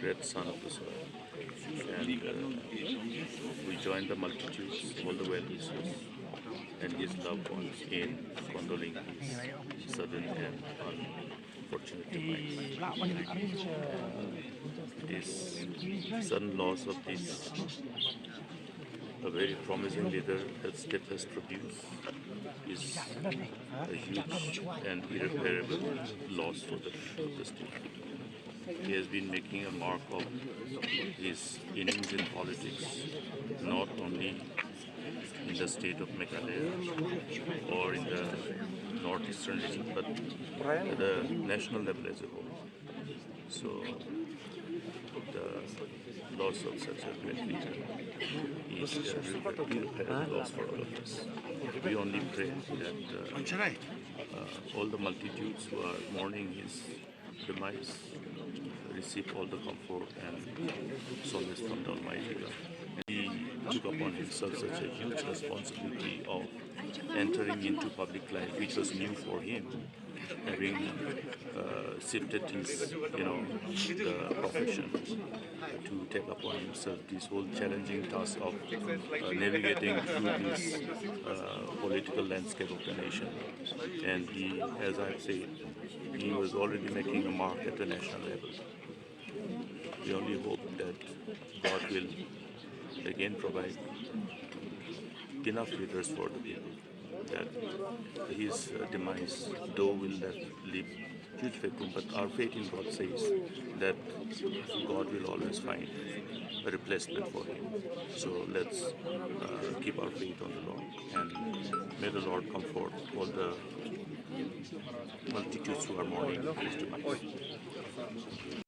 great son of the soil. And we join the multitudes, all the well-wishers, and his loved ones in condoling his sudden and unfortunate demise. This sudden loss of this a very promising leader that state has produced is a huge and irreparable loss for the people of the state. He has been making a mark of his innings in politics, not only in the state of Meghalaya or in the northeastern region, but at the national level as a whole. So the loss of such a great leader is a irreparable loss for all of us. We only pray that all the multitudes who are mourning his demise receive all the comfort and solace from the Almighty God. He took upon himself such a huge responsibility of entering into public life, which was new for him, having shifted his, the profession to take upon himself this whole challenging task of navigating through this political landscape of the nation. And he, as I said, he was already making a mark at the national level. We only hope that God will again provide enough leaders for the people, that his demise, though will leave huge vacuum, but our faith in God says that God will always find a replacement for him. So let's keep our faith on the Lord, and may the Lord comfort all the multitudes who are mourning his demise.